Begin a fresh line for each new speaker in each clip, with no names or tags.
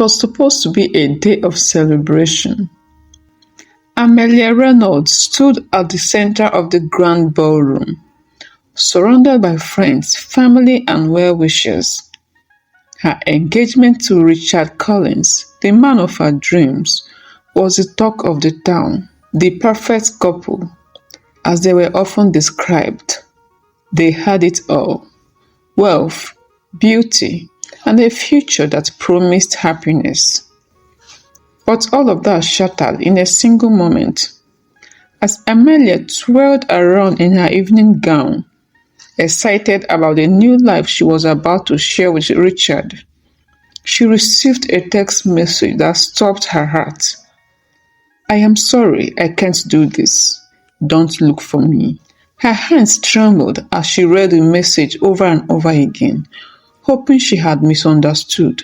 was supposed to be a day of celebration. Amelia Reynolds stood at the center of the grand ballroom, surrounded by friends, family, and well-wishers. Her engagement to Richard Collins, the man of her dreams, was the talk of the town. The perfect couple, as they were often described. They had it all: wealth, beauty, and a future that promised happiness. But all of that shattered in a single moment, as Amelia twirled around in her evening gown, excited about the new life she was about to share with Richard. She received a text message that stopped her heart. "I am sorry, I can't do this. Don't look for me." Her hands trembled as she read the message over and over again, hoping she had misunderstood.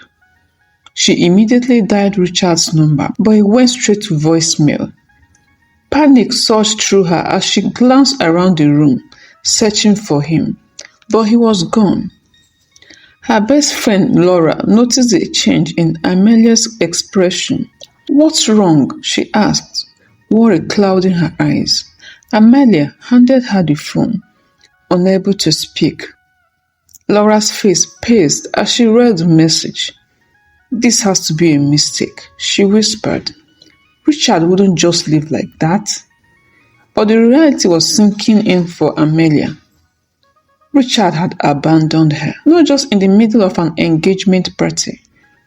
She immediately dialed Richard's number, but it went straight to voicemail. Panic surged through her as she glanced around the room, searching for him, but he was gone. Her best friend Laura noticed a change in Amelia's expression. "What's wrong?" she asked, worry clouding her eyes. Amelia handed her the phone, unable to speak. Laura's face paled as she read the message. "This has to be a mistake," she whispered. "Richard wouldn't just live like that." But the reality was sinking in for Amelia. Richard had abandoned her, not just in the middle of an engagement party,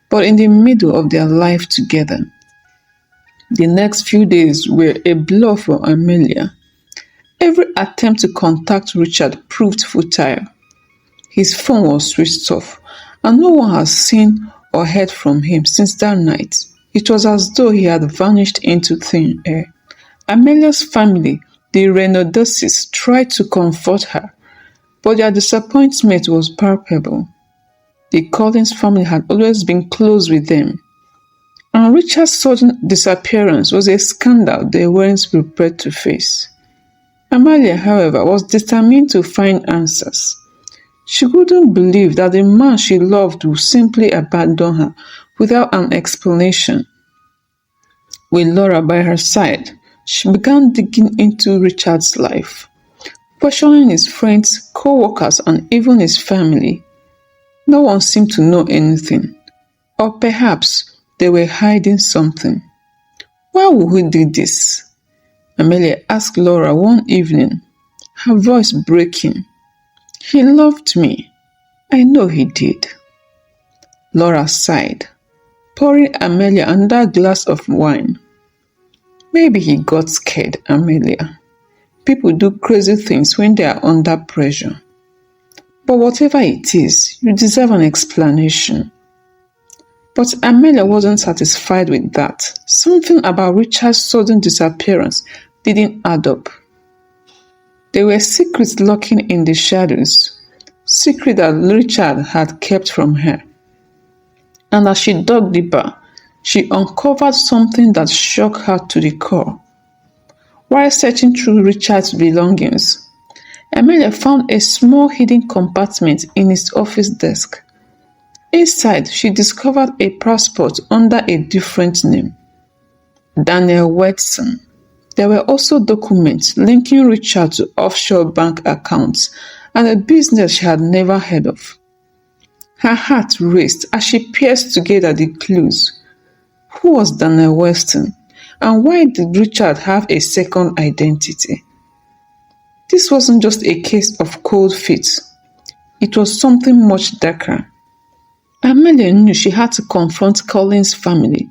but in the middle of their life together. The next few days were a blur for Amelia. Every attempt to contact Richard proved futile. His phone was switched off, and no one had seen or heard from him since that night. It was as though he had vanished into thin air. Amelia's family, the Reynolds, tried to comfort her, but their disappointment was palpable. The Collins family had always been close with them, and Richard's sudden disappearance was a scandal they weren't prepared to face. Amelia, however, was determined to find answers. She couldn't believe that the man she loved would simply abandon her without an explanation. With Laura by her side, she began digging into Richard's life, questioning his friends, co-workers, and even his family. No one seemed to know anything, or perhaps they were hiding something. "Why would he do this?" Amelia asked Laura one evening, her voice breaking. "He loved me. I know he did." Laura sighed, pouring Amelia another glass of wine. "Maybe he got scared, Amelia. People do crazy things when they are under pressure. But whatever it is, you deserve an explanation." But Amelia wasn't satisfied with that. Something about Richard's sudden disappearance didn't add up. There were secrets lurking in the shadows, secrets that Richard had kept from her. And as she dug deeper, she uncovered something that shook her to the core. While searching through Richard's belongings, Amelia found a small hidden compartment in his office desk. Inside, she discovered a passport under a different name, Daniel Watson. There were also documents linking Richard to offshore bank accounts and a business she had never heard of. Her heart raced as she pieced together the clues. Who was Daniel Weston, and why did Richard have a second identity? This wasn't just a case of cold feet. It was something much darker. Amelia knew she had to confront Collins' family,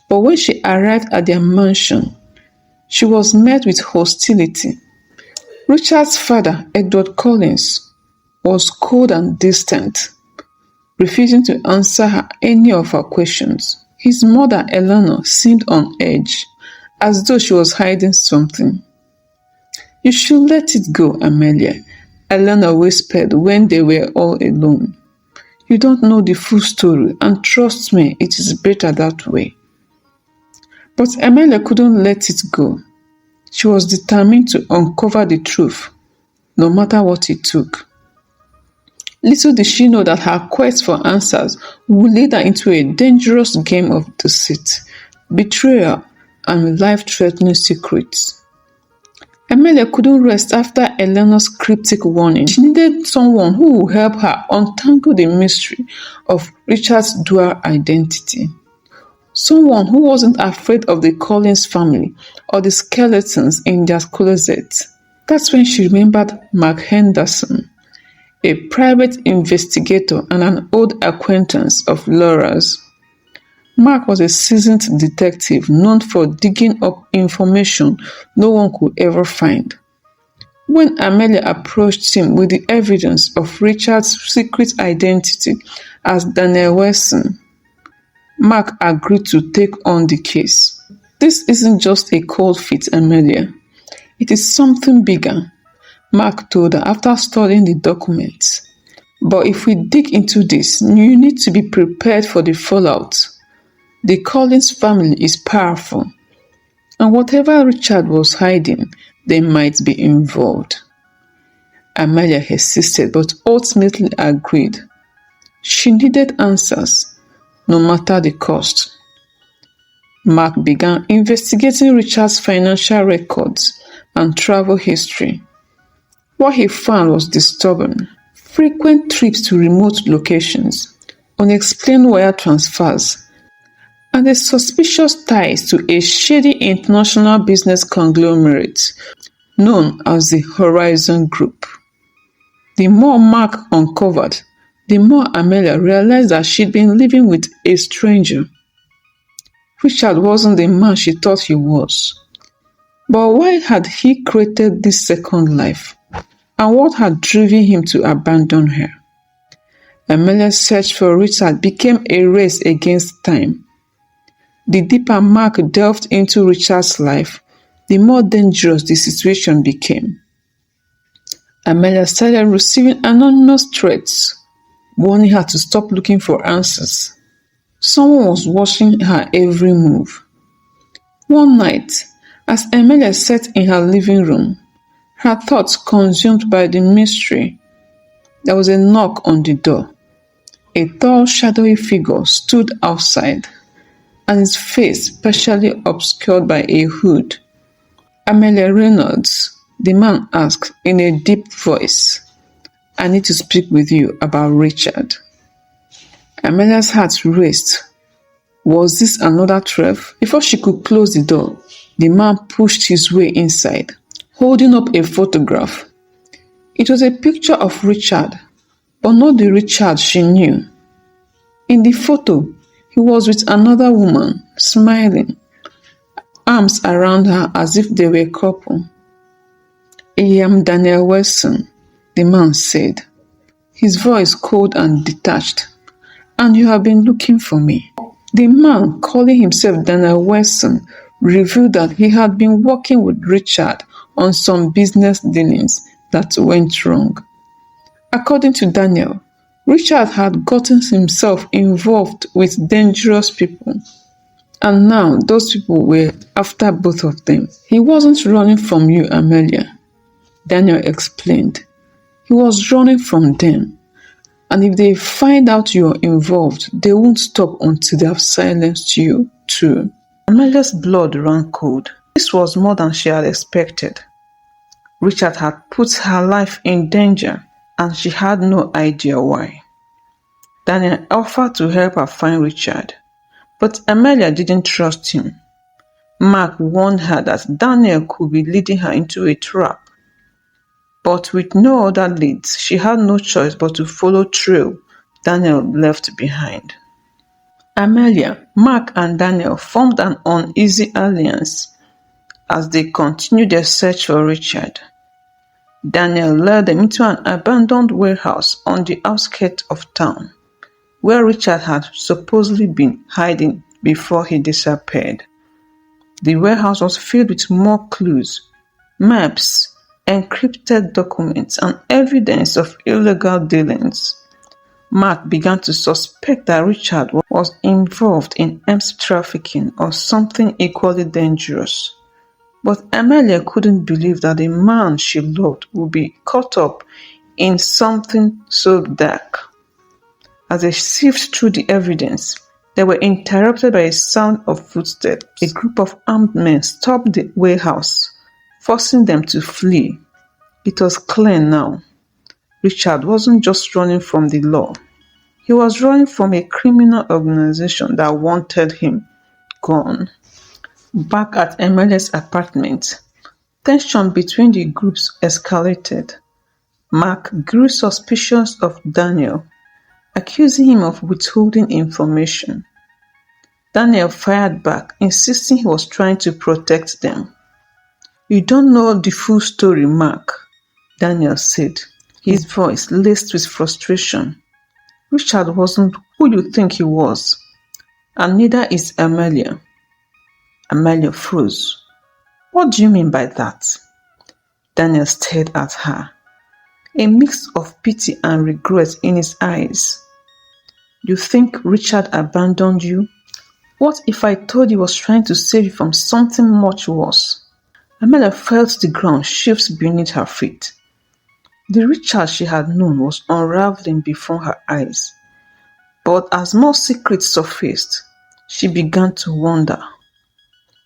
but when she arrived at their mansion, she was met with hostility. Richard's father, Edward Collins, was cold and distant, refusing to answer any of her questions. His mother, Eleanor, seemed on edge, as though she was hiding something. "You should let it go, Amelia," Eleanor whispered when they were all alone. "You don't know the full story, and trust me, it is better that way." But Amelia couldn't let it go. She was determined to uncover the truth, no matter what it took. Little did she know that her quest for answers would lead her into a dangerous game of deceit, betrayal, and life-threatening secrets. Amelia couldn't rest after Eleanor's cryptic warning. She needed someone who would help her untangle the mystery of Richard's dual identity. Someone who wasn't afraid of the Collins family or the skeletons in their closet. That's when she remembered Mark Henderson, a private investigator and an old acquaintance of Laura's. Mark was a seasoned detective known for digging up information no one could ever find. When Amelia approached him with the evidence of Richard's secret identity as Daniel Wesson, Mark agreed to take on the case. This isn't just a cold feet, Amelia. It is something bigger, Mark told her after studying the documents. But if we dig into this, you need to be prepared for the fallout. The Collins family is powerful, and whatever Richard was hiding, they might be involved. Amelia hesitated but ultimately agreed. She needed answers, no matter the cost. Mark began investigating Richard's financial records and travel history. What he found was disturbing. Frequent trips to remote locations, unexplained wire transfers, and the suspicious ties to a shady international business conglomerate known as the Horizon Group. The more Mark uncovered, the more Amelia realized that she'd been living with a stranger. Richard wasn't the man she thought he was. But why had he created this second life? And what had driven him to abandon her? Amelia's search for Richard became a race against time. The deeper Mark delved into Richard's life, the more dangerous the situation became. Amelia started receiving anonymous threats, warning her to stop looking for answers. Someone was watching her every move. One night, as Amelia sat in her living room, her thoughts consumed by the mystery, there was a knock on the door. A tall, shadowy figure stood outside, and his face partially obscured by a hood. "Amelia Reynolds," the man asked in a deep voice. "I need to speak with you about Richard." Amelia's heart raced. Was this another trap? Before she could close the door, the man pushed his way inside, holding up a photograph. It was a picture of Richard, but not the Richard she knew. In the photo, he was with another woman, smiling, arms around her as if they were a couple. "I am Daniel Wesson," the man said, his voice cold and detached. "And you have been looking for me." The man, calling himself Daniel Wesson, revealed that he had been working with Richard on some business dealings that went wrong. According to Daniel, Richard had gotten himself involved with dangerous people, and now those people were after both of them. "He wasn't running from you, Amelia," Daniel explained. "He was running from them. And if they find out you're involved, they won't stop until they have silenced you, too." Amelia's blood ran cold. This was more than she had expected. Richard had put her life in danger, and she had no idea why. Daniel offered to help her find Richard, but Amelia didn't trust him. Mark warned her that Daniel could be leading her into a trap. But with no other leads, she had no choice but to follow trail Daniel left behind. Amelia, Mark and Daniel formed an uneasy alliance as they continued their search for Richard. Daniel led them into an abandoned warehouse on the outskirts of town, where Richard had supposedly been hiding before he disappeared. The warehouse was filled with more clues, maps, encrypted documents, and evidence of illegal dealings. Mark began to suspect that Richard was involved in arms trafficking or something equally dangerous. But Amelia couldn't believe that the man she loved would be caught up in something so dark. As they sieved through the evidence, they were interrupted by a sound of footsteps. A group of armed men stopped the warehouse, forcing them to flee. It was clear now. Richard wasn't just running from the law. He was running from a criminal organization that wanted him gone. Back at Emelia's apartment, tension between the groups escalated. Mark grew suspicious of Daniel, accusing him of withholding information. Daniel fired back, insisting he was trying to protect them. "You don't know the full story, Mark," Daniel said, his voice laced with frustration. "Richard wasn't who you think he was, and neither is Amelia." Amelia froze. "What do you mean by that?" Daniel stared at her, a mix of pity and regret in his eyes. "You think Richard abandoned you? What if I told you he was trying to save you from something much worse?" Amelia felt the ground shift beneath her feet. The Richard she had known was unraveling before her eyes. But as more secrets surfaced, she began to wonder.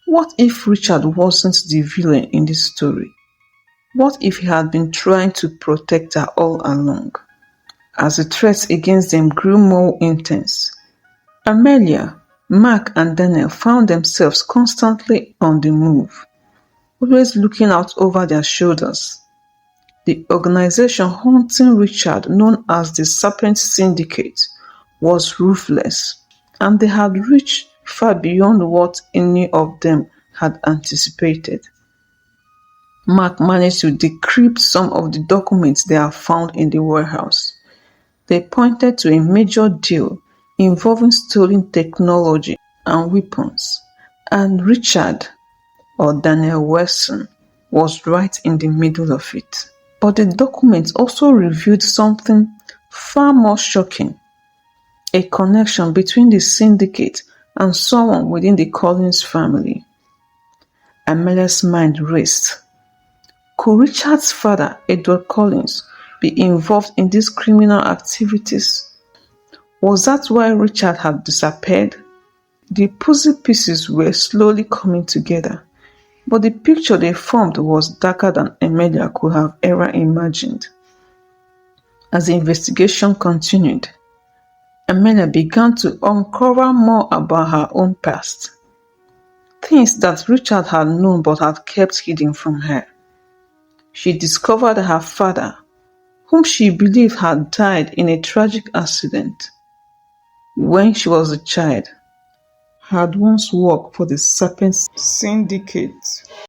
What if Richard wasn't the villain in this story? What if he had been trying to protect her all along? As the threats against them grew more intense, Amelia, Mark and Daniel found themselves constantly on the move, always looking out over their shoulders. The organization hunting Richard, known as the Sërpëñt Syndicate, was ruthless, and they had reached far beyond what any of them had anticipated. Mark managed to decrypt some of the documents they had found in the warehouse. They pointed to a major deal involving stolen technology and weapons, and Richard, or Daniel Wesson, was right in the middle of it. But the documents also revealed something far more shocking: a connection between the syndicate and someone within the Collins family. Amelia's mind raced. Could Richard's father, Edward Collins, be involved in these criminal activities? Was that why Richard had disappeared? The puzzle pieces were slowly coming together, but the picture they formed was darker than Amelia could have ever imagined. As the investigation continued, Amelia began to uncover more about her own past, things that Richard had known but had kept hidden from her. She discovered that her father, whom she believed had died in a tragic accident when she was a child, had once worked for the Sërpëñt Syndicate.